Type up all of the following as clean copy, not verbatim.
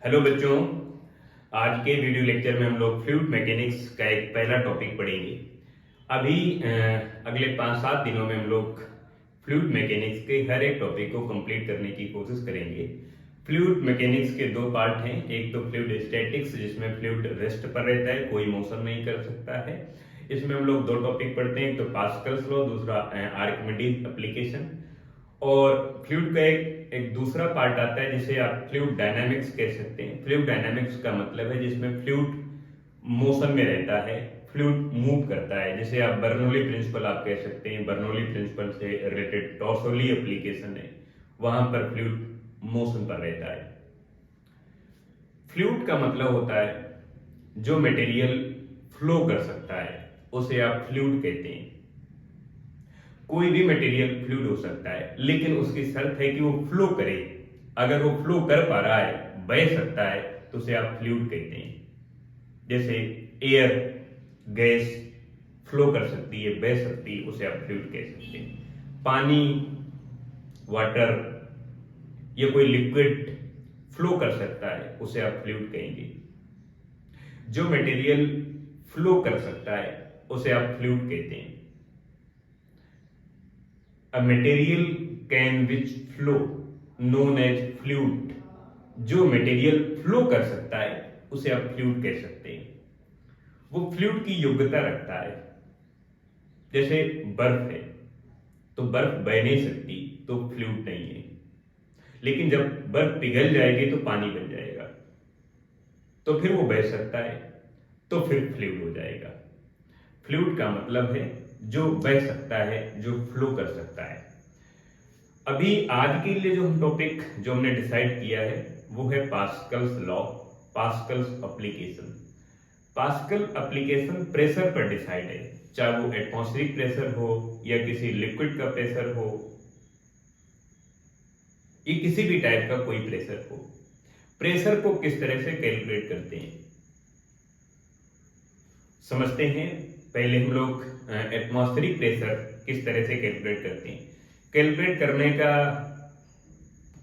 Hello बच्चों, आज के वीडियो लेक्चर में हम लोग फ्लूइड मैकेनिक्स का एक पहला टॉपिक पढ़ेंगे। अभी अगले 5-7 दिनों में हम लोग फ्लूइड मैकेनिक्स के हर एक टॉपिक को कंप्लीट करने की कोशिश करेंगे। फ्लूइड मैकेनिक्स के दो पार्ट हैं, एक तो फ्लूइड स्टैटिक्स जिसमें फ्लूइड रेस्ट पर रहता है, कोई मोशन नहीं कर सकता है। इसमें हम लोग दो टॉपिक पढ़ते हैं, एक तो पास्कल्स लॉ, दूसरा आर्किमिडीज एप्लीकेशन। और फ्लूइड का एक दूसरा पार्ट आता है जिसे आप फ्लूइड डायनामिक्स कह सकते हैं। फ्लूइड डायनामिक्स का मतलब है जिसमें फ्लूइड मोशन में रहता है, फ्लूइड मूव करता है, जिसे आप बर्नौली प्रिंसिपल आप कह सकते हैं। बर्नौली प्रिंसिपल से रिलेटेड टॉर्सोली एप्लीकेशन है, वहां पर फ्लूइड मोशन पर रहता है। फ्लूइड का मतलब होता है जो मटेरियल फ्लो कर सकता है उसे आप फ्लूइड कहते हैं। कोई भी मटेरियल फ्लूइड हो सकता है, लेकिन उसकी शर्त है कि वो फ्लो करे। अगर वो फ्लो कर पा रहा है, बह सकता है, तो उसे आप फ्लूइड कहते हैं। जैसे एयर, गैस फ्लो कर सकती है, बह सकती है, उसे आप फ्लूइड कह सकते हैं। पानी, वाटर या कोई लिक्विड फ्लो कर सकता है, उसे आप फ्लूइड कहेंगे। जो मटेरियल फ्लो कर सकता है उसे आप फ्लूइड कहते हैं। A material can which flow known as fluid। जो मटेरियल फ्लो कर सकता है उसे आप फ्लूइड कह सकते हैं। वो फ्लूइड की योग्यता रखता है। जैसे बर्फ है, तो बर्फ बह नहीं सकती, तो फ्लूइड नहीं है। लेकिन जब बर्फ पिघल जाएगी तो पानी बन जाएगा, तो फिर वो बह सकता है, तो फिर फ्लूइड हो जाएगा। फ्लूइड का मतलब है जो बह सकता है, जो फ्लो कर सकता है। अभी आज के लिए जो हम टॉपिक जो हमने डिसाइड किया है वो है Pascal's law, Pascal's application. Pascal application pressure पर डिसाइड है, चाहे वो एटमॉस्फेरिक प्रेशर हो या किसी लिक्विड का प्रेशर हो या किसी भी टाइप का कोई प्रेशर हो। प्रेशर को किस तरह से कैलकुलेट करते हैं समझते हैं। पहले हम लोग एटमॉस्फेरिक प्रेशर किस तरह से कैलकुलेट करते हैं। कैलकुलेट करने का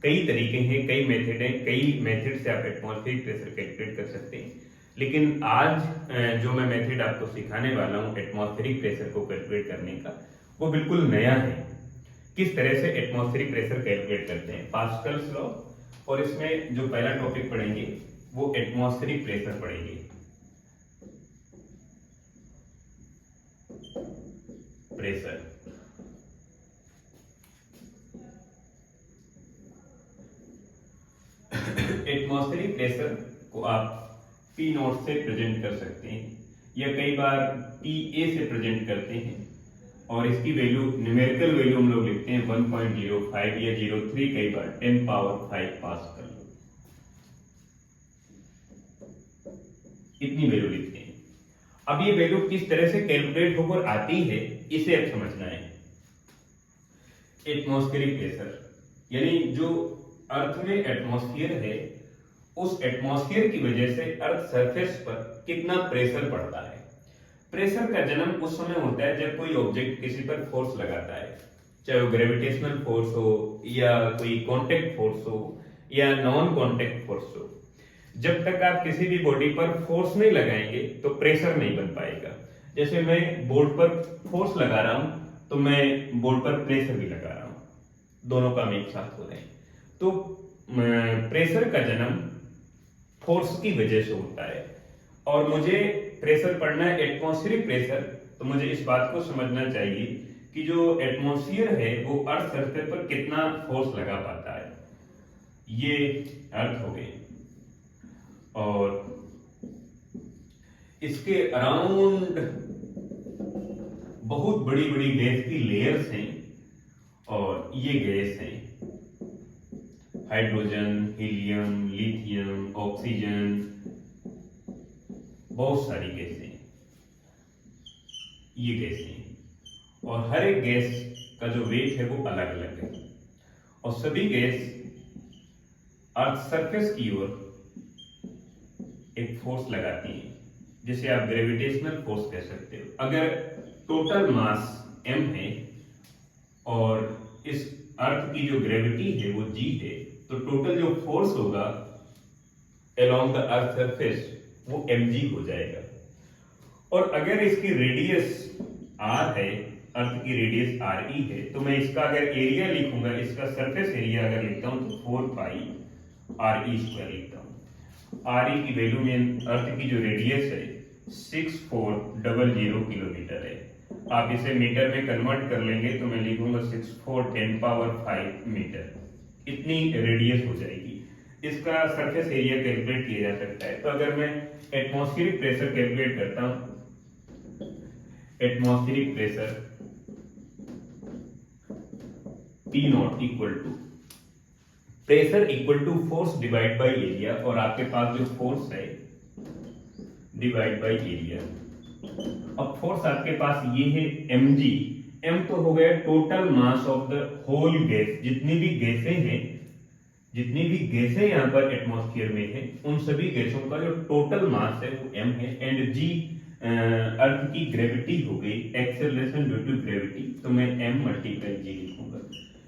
कई तरीके हैं, कई मेथड हैं, कई मेथड से आप एटमॉस्फेरिक प्रेशर कैलकुलेट कर सकते हैं। लेकिन आज जो मैं मेथड आपको सिखाने वाला हूं एटमॉस्फेरिक प्रेशर को कैलकुलेट करने का, वो बिल्कुल नया है। किस तरह से एटमॉस्फेरिक प्रेशर कैलकुलेट करते हैं, पास्कल्स लॉ। और इसमें जो पहला टॉपिक पढ़ेंगे वो एटमॉस्फेरिक प्रेशर पढ़ेंगे। प्रेशर एटमॉस्फेरिक प्रेशर को आप पी नॉट से प्रेजेंट कर सकते हैं, या कई बार पी ए से प्रेजेंट करते हैं। और इसकी वैल्यू, न्यूमेरिकल वैल्यू हम लोग लिखते हैं 1.05 या 03, कई बार 10 पावर 5 पास्कल, इतनी वैल्यू लिखते हैं। अब ये वैल्यू किस तरह से कैलकुलेट होकर आती है इसे अब समझना है। एटमॉस्फेरिक प्रेशर यानी जो अर्थ में एटमॉस्फेयर है, उस एटमॉस्फेयर की वजह से अर्थ सरफेस पर कितना प्रेशर पड़ता है। प्रेशर का जन्म उस समय होता है जब कोई ऑब्जेक्ट किसी पर फोर्स लगाता है, चाहे वो ग्रेविटेशनल फोर्स हो या कोई कांटेक्ट फोर्स हो या नॉन कांटेक्ट फोर्स हो। जब तक आप किसी भी बॉडी पर फोर्स नहीं लगाएंगे तो प्रेशर नहीं बन पाएगा। जैसे मैं बोर्ड पर फोर्स लगा रहा हूं तो मैं बोर्ड पर प्रेशर भी लगा रहा हूं, दोनों काम एक साथ हो रहे हैं। तो प्रेशर का जन्म फोर्स की वजह से होता है। और मुझे प्रेशर पढ़ना है एटमॉस्फेरिक प्रेशर, तो मुझे इस बात को समझना चाहिए कि जो एटमॉस्फेयर है वो अर्थ सरफेस पर कितना फोर्स लगा पाता है। ये अर्थ हो गए, और इसके अराउंड बहुत बड़ी बड़ी गैस की लेयर्स हैं, और ये गैस हैं हाइड्रोजन, हीलियम, लिथियम, ऑक्सीजन, बहुत सारी गैसें, ये गैसें। और हर एक गैस का जो वेट है वो अलग अलग है, और सभी गैस अर्थ सरफेस की ओर एक फोर्स लगाती है, जिसे आप ग्रेविटेशनल फोर्स कह सकते हो। अगर टोटल मास m है और इस अर्थ की जो ग्रेविटी है वो g है, तो टोटल जो फोर्स होगा along the अर्थ सरफेस वो mg हो जाएगा। और अगर इसकी रेडियस r है, अर्थ की रेडियस re है, तो मैं इसका अगर एरिया लिखूंगा, इसका सरफेस एरिया अगर लिखता हूं तो 4 पाई re स्क्वायर लिखता हूं। re की वैल्यू में अर्थ की जो रेडियस है 6400 किलोमीटर है। आप इसे मीटर में कन्वर्ट कर लेंगे तो मैं लिखूंगा 64×10⁵ मीटर, इतनी रेडियस हो जाएगी। इसका सरफेस एरिया कैलकुलेट किया जा सकता है। तो अगर मैं एटमॉस्फेरिक प्रेशर कैलकुलेट करता हूं, atmospheric pressure P not equal to pressure equal to force divide by area, और आपके पास जो फोर्स है डिवाइड बाय एरिया। अब फोर्स आपके पास ये है mg, m तो हो गया total mass of the whole gas, जितनी भी गैसें यहाँ पर एटमॉस्फेयर में है, उन सभी गैसों का जो टोटल मास है वो m है। एंड g अर्थ की ग्रेविटी हो गई, एक्सेलरेशन ड्यू टू ग्रेविटी, तो मैं m मल्टीप्लाई g लिखूंगा,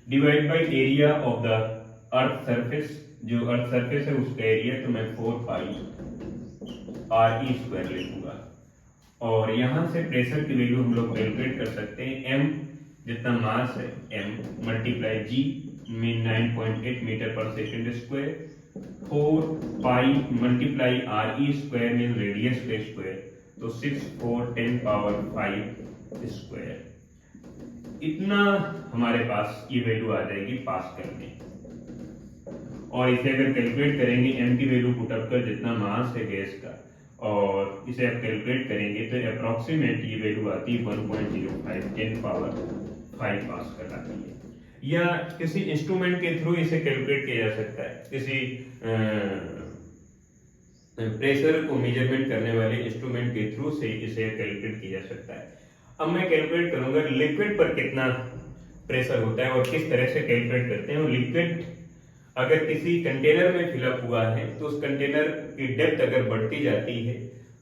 divide by area of the earth surface, जो अर्थ सरफेस है उसका एरिया, तो मैं 4 पाई re स्क्वायर लिखूंगा। और यहां से प्रेशर की वैल्यू हम लोग कैलकुलेट कर सकते हैं, m जितना मास है m multiply g mean 9.8 metre per second square, 4 pi multiply re square mean radius का स्क्वायर, तो 6×10⁵ स्क्वायर। इतना हमारे पास ये वैल्यू आ जाएगी पास्कल में। और इसे अगर कैलकुलेट करेंगे m की वैल्यू पुट अप कर, जितना मास है गैस का, और इसे आप कैलकुलेट करेंगे तो अप्रोक्सीमेट ये वैल्यू आती है 1.05 10⁵ पास्कल आती है। या किसी इंस्ट्रूमेंट के थ्रू इसे कैलकुलेट किया जा सकता है, किसी प्रेशर को मेजरमेंट करने वाले इंस्ट्रूमेंट के थ्रू से इसे कैलकुलेट किया जा सकता है। अब मैं कैलकुलेट करूंगा लिक्विड पर कितना प्रेशर होता है और किस तरह से कैलकुलेट करते हैं। और लिक्विड अगर किसी कंटेनर में फिलअप हुआ है तो उस कंटेनर की डेप्थ अगर बढ़ती जाती है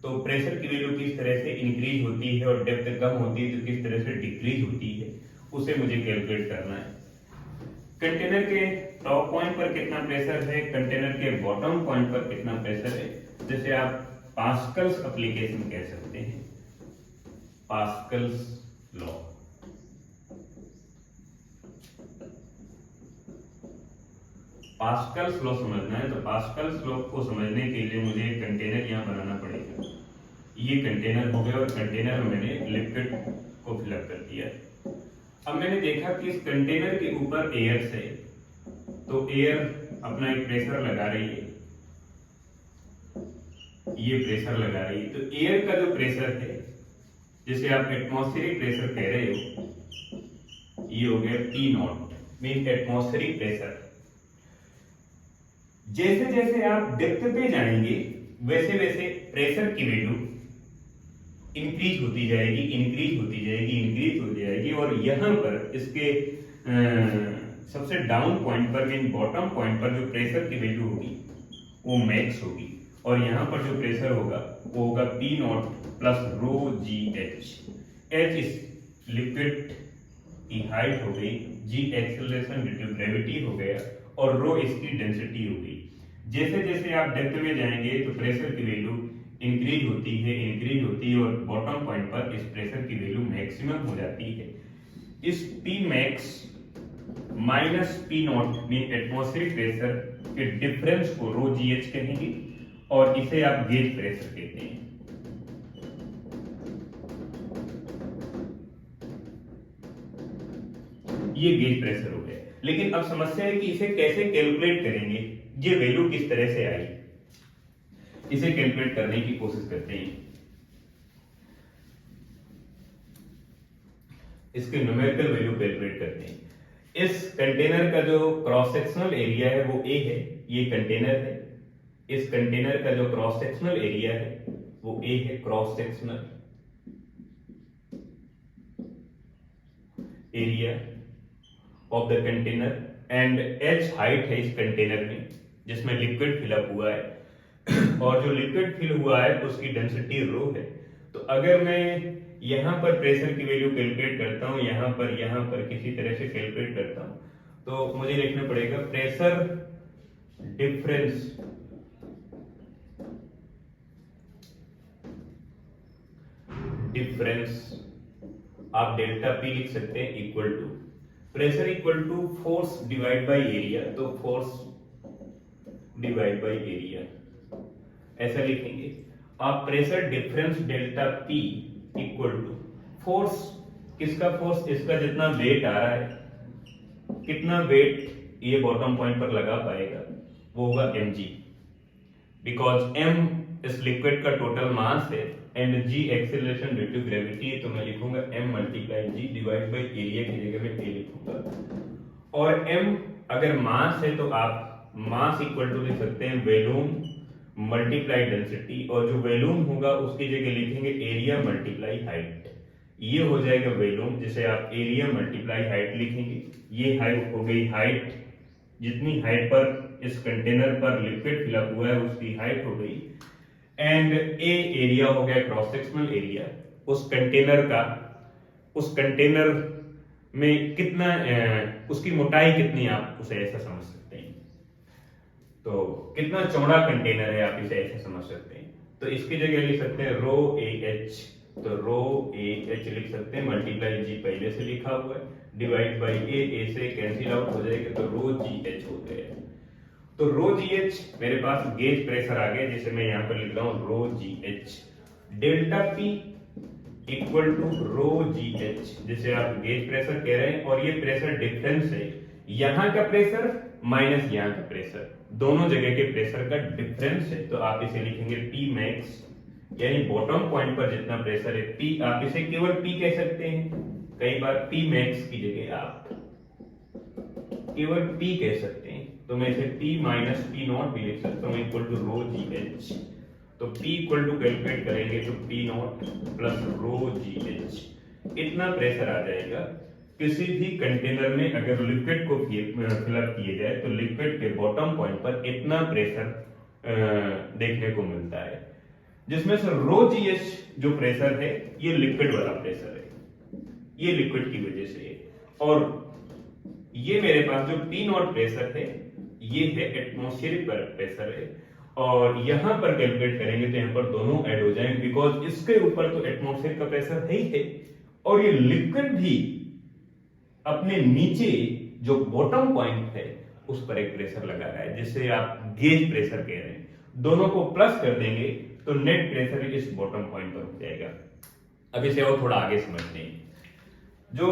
तो प्रेशर की वैल्यू किस तरह से इंक्रीज होती है, और डेप्थ कम होती है तो किस तरह से डिक्रीज होती है, उसे मुझे कैलकुलेट करना है। कंटेनर के टॉप पॉइंट पर कितना प्रेशर है, कंटेनर के बॉटम पॉइंट पर कितना प्रेशर है, जैसे आप पास्कल्स एप्लीकेशन कह सकते हैं, पास्कल्स लॉ। पास्कल्स लॉ समझना है तो पास्कल्स लॉ को समझने के लिए मुझे एक कंटेनर यहाँ बनाना पड़ेगा। ये कंटेनर हो गया और कंटेनर में मैंने लिक्विड को फिलअप कर दिया। अब मैंने देखा कि इस कंटेनर के ऊपर एयर से, तो एयर अपना एक प्रेशर लगा रही है, ये प्रेशर लगा रही है। तो एयर का जो प्रेशर है, जिसे आप एटमॉस्फेरिक प्रेशर कह रहे हो, ये हो गया P not mean atmospheric pressure. जैसे जैसे आप डेप्थ पे जाएंगे वैसे वैसे प्रेशर की वैल्यू इंक्रीज होती जाएगी, इंक्रीज होती जाएगी, इंक्रीज हो जाएगी। और यहाँ पर इसके सबसे डाउन पॉइंट पर मीन बॉटम पॉइंट पर जो प्रेशर की वैल्यू होगी वो मैक्स होगी, और यहाँ पर जो प्रेशर होगा वो होगा P नॉट प्लस रो जी एच। एच इस लिक्विड की हाइट हो गई, जी एक्सेलरेशन ड्यू टू ग्रेविटी हो गया, और रो इसकी डेंसिटी हो गई। जैसे जैसे आप डेप्थ में जाएंगे तो प्रेशर की वैल्यू इंक्रीज होती है, और बॉटम पॉइंट पर इस प्रेशर की वैल्यू मैक्सिमम हो जाती है। इस P max minus P not mean atmospheric pressure के डिफरेंस को रो जी एच कहेंगे, और इसे आप गेज प्रेशर कहते हैं। ये गेज प्रेशर हो गया। लेकिन अब समस्या है कि इसे कैसे कैलकुलेट करेंगे, ये वैल्यू किस तरह से आई, इसे कैलकुलेट करने की कोशिश करते हैं। इसके न्यूमेरिकल वैल्यू कैलकुलेट करते हैं। इस कंटेनर का जो क्रॉस सेक्शनल एरिया है वो A है, ये कंटेनर है। इस कंटेनर का जो क्रॉस सेक्शनल एरिया है वो A है, cross sectional area of the container, and H height है इस कंटेनर में जिसमें लिक्विड फिलअप हुआ है, और जो लिक्विड फिल हुआ है उसकी डेंसिटी रो है। तो अगर मैं यहाँ पर प्रेशर की वैल्यू कैलकुलेट करता हूँ, यहाँ पर किसी तरह से कैलकुलेट करता हूँ, तो मुझे लिखना पड़ेगा प्रेशर डिफरेंस डिफरेंस, आप डेल्टा पी लिख सकते हैं equal to pressure equal to force divide by area, तो फोर्स डिवाइड बाय एरिया ऐसा लिखेंगे। आप pressure difference delta P equal to force, किसका फोर्स, इसका जितना वेट आ रहा है, कितना वेट ये बॉटम पॉइंट पर लगा पाएगा वो होगा mg, बिकॉज m इस लिक्विड का टोटल मास है and g acceleration due to gravity, तो मैं लिखूंगा m multiply g divide by area की जगह में a लिखूंगा। और m अगर मास है तो आप मास इक्वल टू लिख सकते हैं वॉल्यूम मल्टीप्लाई डेंसिटी, और जो वॉल्यूम होगा उसकी जगह लिखेंगे एरिया मल्टीप्लाई हाइट, ये हो जाएगा वॉल्यूम, जिसे आप एरिया मल्टीप्लाई हाइट लिखेंगे। ये हाइट हो गई हाइट, जितनी हाइट पर इस कंटेनर पर लिक्विड फिलअप हुआ है उसकी हाइट हो गई, एंड ए एरिया हो गया क्रॉस सेक्शनल एरिया उस कंटेनर का, उस कंटेनर में कितना उसकी मोटाई कितनी, आप उसे ऐसा समझ सकते हैं। तो कितना चौड़ा कंटेनर है आप इसे ऐसे समझ सकते हैं। तो इसकी जगह लिख सकते हैं रो ए एच, तो रो ए एच लिख सकते हैं, मल्टीप्लाई जी पहले से लिखा हुआ है, डिवाइड बाई ए से कैंसिल आउट हो जाएगा, तो रो जी एच हो गया। तो रो जी एच मेरे पास गेज प्रेशर आ गया, जिसे मैं यहाँ पर लिख रहा हूँ rho ji H, delta P equal to rho ji H, जिसे आप गेज प्रेशर कह रहे हैं, और ये प्रेशर डिफरेंस है, यहाँ का प्रेशर माइनस यहाँ का प्रेशर, दोनों जगह के प्रेशर का डिफरेंस है, तो आप इसे लिखेंगे P मैक्स, यानी बॉटम पॉइंट पर जितना प्रेशर है P, आप इसे केवल P कह सकते हैं, कई बार P मैक्स की जगह आप केवल P कह सकते हैं, तो मैं इसे P माइनस P नॉट भी लिख सकता हूँ equal to rho ji h. तो P इक्वल टू कैलकुलेट करेंगे तो P नॉट प्लस रो जी एच, इतना प्रेशर आ जाएगा। किसी भी कंटेनर में अगर लिक्विड को फिलअप किए जाए तो लिक्विड के बॉटम पॉइंट पर इतना प्रेशर देखने को मिलता है, जिसमें से रो जी एच जो प्रेशर है ये लिक्विड वाला प्रेशर है, ये लिक्विड की वजह से है, और ये मेरे पास जो पी नॉट प्रेशर है ये है एटमॉस्फेरिक प्रेशर है, और यहां पर कैलकुलेट करेंगे तो यहां पर दोनों ऐड हो जाएंगे, बिकॉज इसके ऊपर तो एटमॉस्फेयर का प्रेशर है ही है, और ये लिक्विड भी अपने नीचे जो बॉटम पॉइंट है उस पर एक प्रेशर लगा रहा है, जिसे आप गेज प्रेशर कह रहे हैं। दोनों को प्लस कर देंगे तो नेट प्रेशर इस बॉटम पॉइंट पर हो जाएगा। अब इसे और थोड़ा आगे समझते हैं। जो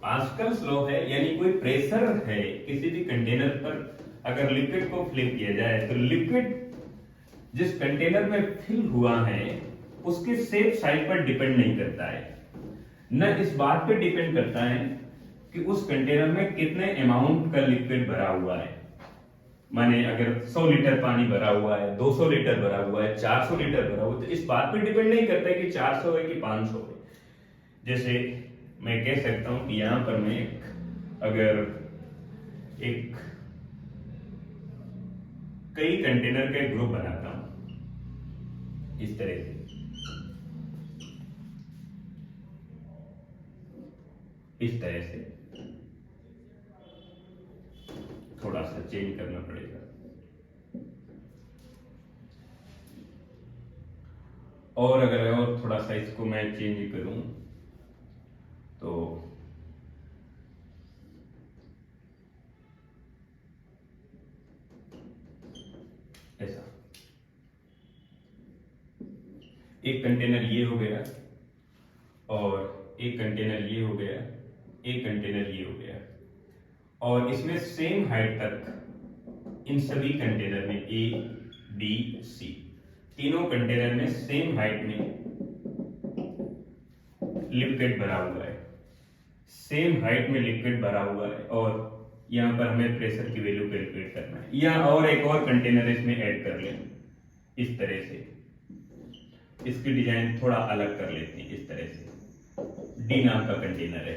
पास्कल्स लॉ है, यानी कोई प्रेशर है किसी भी कंटेनर पर, अगर लिक्विड को फिल किया जाए तो लिक्विड जिस कंटेनर में फिल हुआ है उसके सेफ साइड पर डिपेंड नहीं करता है, न इस बात पर डिपेंड करता है कि उस कंटेनर में कितने अमाउंट का लिक्विड भरा हुआ है। माने अगर 100 लीटर पानी भरा हुआ है, 200 लीटर भरा हुआ है, 400 लीटर भरा हुआ है, तो इस बात पे डिपेंड नहीं करता है कि 400 है कि 500 है। जैसे मैं कह सकता हूं कि यहां पर मैं अगर एक कई कंटेनर का ग्रुप बनाता हूं इस तरह से, इस तरह से थोड़ा सा चेंज करना पड़ेगा, और अगर और थोड़ा सा इसको मैं चेंज करूं तो ऐसा, एक कंटेनर ये हो गया, और एक कंटेनर ये हो गया, एक कंटेनर ये हो गया, और इसमें सेम हाइट तक इन सभी कंटेनर में ए बी सी तीनों कंटेनर में सेम हाइट में लिक्विड भरा हुआ है, सेम हाइट में लिक्विड भरा हुआ है, और यहां पर हमें प्रेशर की वैल्यू कैलकुलेट करना है, या और एक और कंटेनर इसमें ऐड कर लें इस तरह से, इसकी डिजाइन थोड़ा अलग कर लेते हैं इस तरह से, डी नाम का कंटेनर है,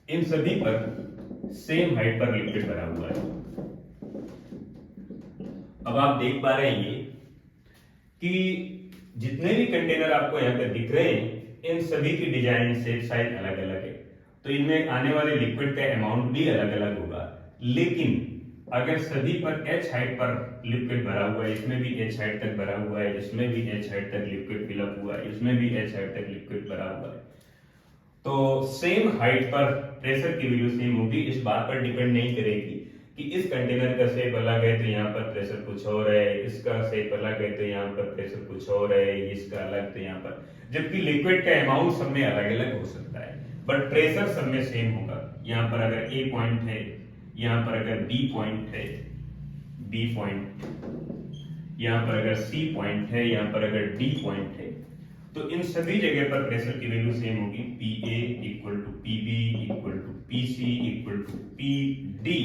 इन सभी पर सेम हाइट पर लिक्विड भरा हुआ है। अब आप देख पा रहे हैं ये कि जितने भी कंटेनर आपको यहां पर दिख रहे हैं इन सभी की डिजाइन शेप साइज अलग अलग है, तो इनमें आने वाले लिक्विड का अमाउंट भी अलग अलग होगा, लेकिन अगर सभी पर h हाइट पर लिक्विड भरा हुआ है, इसमें भी h हाइट तक भरा हुआ है, इसमें भी h हाइट तक लिक्विड फिलअप हुआ है, इसमें भी h हाइट तक लिक्विड भरा हुआ है, तो सेम हाइट पर प्रेशर की वैल्यू सेम होगी। इस बात पर डिपेंड नहीं करेगी कि इस कंटेनर का शेप अलग है तो यहाँ पर प्रेशर कुछ और है, इसका शेप अलग है तो यहाँ पर प्रेशर कुछ और है, इसका अलग तो यहाँ पर, जबकि लिक्विड का अमाउंट सब में अलग अलग हो सकता है, बट प्रेशर सब में सेम होगा। यहाँ पर अगर ए पॉइंट है, यहाँ पर अगर बी पॉइंट है, बी पॉइंट, यहाँ पर अगर सी पॉइंट है, यहाँ पर अगर डी पॉइंट है, तो इन सभी जगह पर प्रेशर की वैल्यू सेम होगी। P A equal to P B equal to P C equal to P D,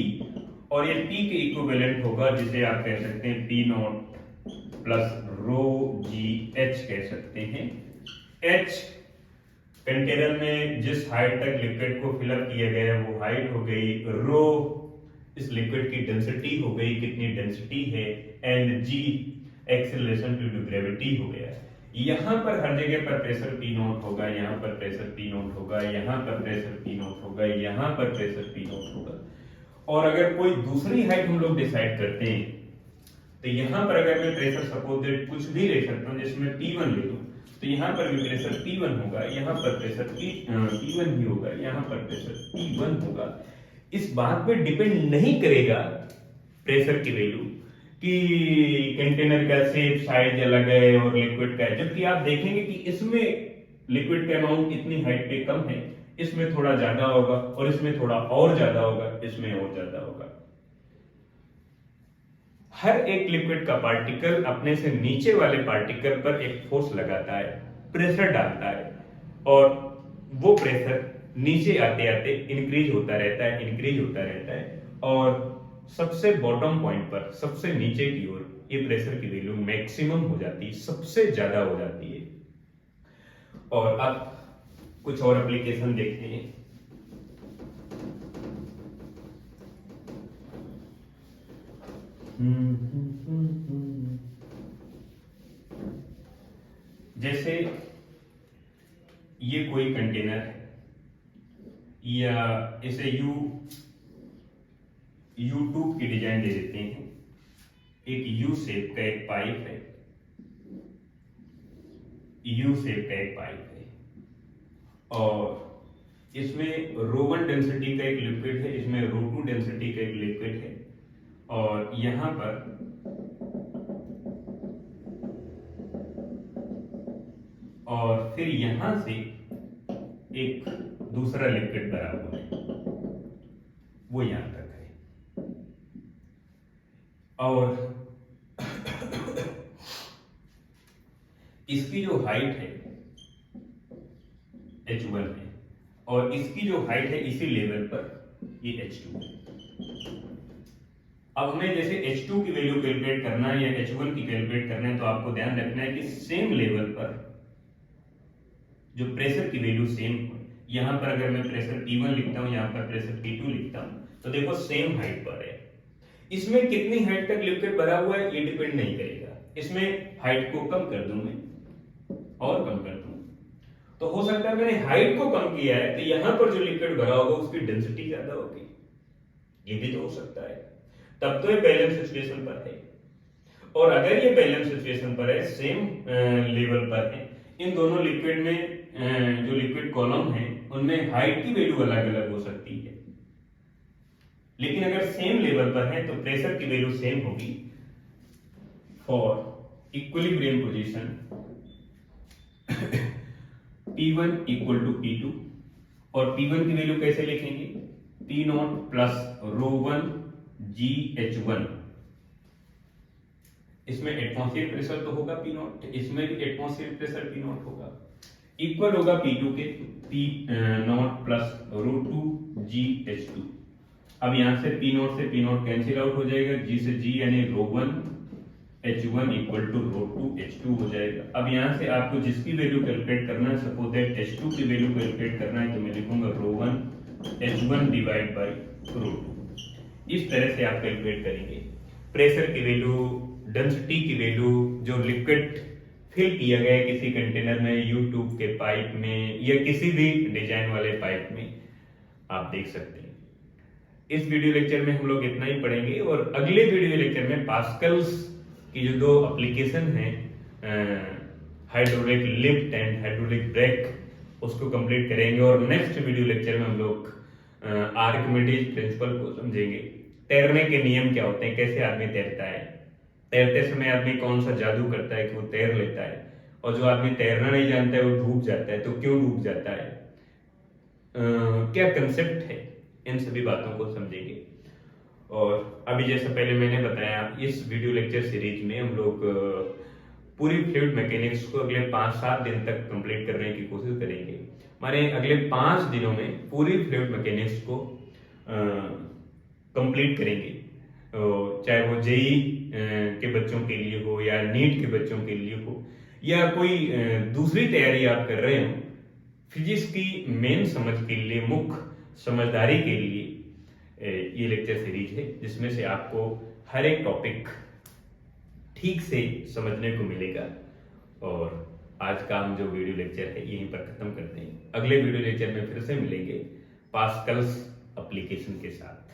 और ये P के इक्विवेलेंट होगा, जिसे आप कह सकते हैं P नॉट प्लस रो जी एच कह सकते हैं। H कंटेनर में जिस हाइट तक लिक्विड को फिलअप किया गया है वो हाइट हो गई, रो इस लिक्विड की डेंसिटी हो गई, कितनी डेंसिटी है, and G acceleration due to gravity हो गया। यहाँ पर हर जगह पर प्रेशर P नॉट होगा, यहाँ पर प्रेशर P नॉट होगा, यहाँ पर प्रेशर P नॉट होगा, यहाँ पर प्रेशर P नॉट होगा। और अगर कोई दूसरी हाइट हम लोग डिसाइड करते हैं तो यहाँ पर अगर मैं प्रेशर सपोज दैट कुछ भी ले सकता हूँ, जिसमें P1 ले लूँ, तो यहाँ पर भी प्रेशर P1 होगा, यहाँ पर प्रेशर P1 ही होगा, यहाँ पर प्रेशर P1 होगा। इस बात पे डिपेंड नहीं करेगा प्रेशर की वैल्यू कि कंटेनर का शेप साइज अलग है और लिक्विड का है, जबकि आप देखेंगे कि इसमें लिक्विड का अमाउंट इतनी हाइट पे कम है, इसमें थोड़ा ज्यादा होगा, और इसमें थोड़ा और ज्यादा होगा, इसमें और ज्यादा होगा। हर एक लिक्विड का पार्टिकल अपने से नीचे वाले पार्टिकल पर एक फोर्स लगाता है, प्रेशर डालता है, और वो प्रेशर नीचे आते आते इंक्रीज होता रहता है, इंक्रीज होता रहता है, और सबसे बॉटम पॉइंट पर, सबसे नीचे की ओर ये प्रेशर की वैल्यू मैक्सिमम हो जाती है, सबसे ज्यादा हो जाती है। और अब कुछ और एप्लीकेशन देखते हैं। जैसे ये कोई कंटेनर है, या इसे यू ट्यूब की डिजाइन दे देते हैं। एक यू शेप का एक पाइप है, यू शेप का एक पाइप है, और इसमें रो1 डेंसिटी का एक लिक्विड है, इसमें रो2 डेंसिटी का एक लिक्विड है, और यहां पर और फिर यहां से एक दूसरा लिक्विड भरा हुआ है, वो यहां तक है। और इसकी जो हाइट है h1 है, और इसकी जो हाइट है इसी लेवल पर ये h2 है। अब हमें जैसे h2 की वैल्यू कैलकुलेट करना है या h1 की कैलकुलेट करना है, तो आपको ध्यान रखना है कि सेम लेवल पर जो प्रेशर की वैल्यू सेम हो। यहां पर अगर मैं प्रेशर P1 लिखता हूं, यहां पर प्रेशर P2 लिखता हूं, तो देखो सेम हाइट पर है। इसमें कितनी हाइट तक लिक्विड भरा हुआ है ये डिपेंड नहीं करेगा, इसमें हाइट को कम कर दूं मैं और कम कर दूं, तो हो सकता है मैंने हाइट को कम किया है तो यहां पर जो लिक्विड भरा होगा उसकी डेंसिटी ज्यादा होगी, ये भी तो हो सकता है। तब तो ये बैलेंस सिचुएशन पर है। और अगर ये बैलेंस सिचुएशन पर है, सेम लेवल पर है, इन दोनों लिक्विड में जो लिक्विड कॉलम है उनमें हाइट की वैल्यू अलग अलग हो सकती है, लेकिन अगर सेम लेवल पर है तो प्रेशर की वैल्यू सेम होगी। For equilibrium position P1 equal to P2, और P1 की वैल्यू कैसे लिखेंगे, P नॉट प्लस रो1 GH1। इसमें एटमॉस्फेरिक प्रेशर तो होगा P नॉट, इसमें भी एटमॉस्फेरिक प्रेशर P नॉट होगा, इक्वल होगा P2 के, P नॉट प्लस रो2 GH2। अब यहां से P नॉट से P नॉट कैंसिल आउट हो जाएगा, G से G यानी रो1 H1 इक्वल टू रो2 H2 हो जाएगा। अब यहां से आपको जिसकी वैल्यू कैलकुलेट करना है, सपोज दैट H2 की वैल्यू कैलकुलेट करना है, तो मैं लिखूंगा रो1 H1 डिवाइड बाय रो2। इस तरह से आप कैलकुलेट करेंगे प्रेशर की वैल्यू, डेंसिटी की वैल्यू, जो लिक्विड फिल किया गया है किसी कंटेनर में, यू ट्यूब के पाइप में या किसी भी डिजाइन वाले पाइप में, आप देख सकते हैं। इस वीडियो लेक्चर में हम लोग इतना ही पढ़ेंगे और अगले वीडियो लेक्चर में पास्कल्स की जो 2 एप्लीकेशन हैं, hydraulic lift and hydraulic brake, उसको कंप्लीट करेंगे। और नेक्स्ट वीडियो लेक्चर में हम लोग आर्किमिडीज प्रिंसिपल को समझेंगे। तैरने के नियम क्या होते हैं, कैसे आदमी तैरता है, तैरते समय आदमी कौन सा जादू करता है कि वो तैर लेता है, और जो आदमी तैरना नहीं जानता है वो डूब जाता है, तो क्यों डूब जाता है, क्या कंसेप्ट है, इन सभी बातों को समझेंगे। और अभी जैसे पहले मैंने बताया, इस वीडियो लेक्चर सीरीज में हम लोग पूरी फ्लूइड मैकेनिक्स को अगले 5-7 दिन तक कंप्लीट करने की कोशिश करेंगे। हमारे अगले 5 दिनों में पूरी फ्लूइड मैकेनिक्स को कंप्लीट करेंगे, चाहे वो जेई के बच्चों के लिए हो या नीट के बच्चों के लिए हो या कोई दूसरी तैयारी आप कर रहे हो। फिजिक्स की मेन समझ के लिए, मुख्य समझदारी के लिए ये लेक्चर सीरीज है, जिसमें से आपको हर एक टॉपिक ठीक से समझने को मिलेगा। और आज का हम जो वीडियो लेक्चर है यहीं पर खत्म करते हैं। अगले वीडियो लेक्चर में फिर से मिलेंगे पास्कल्स एप्लीकेशन के साथ।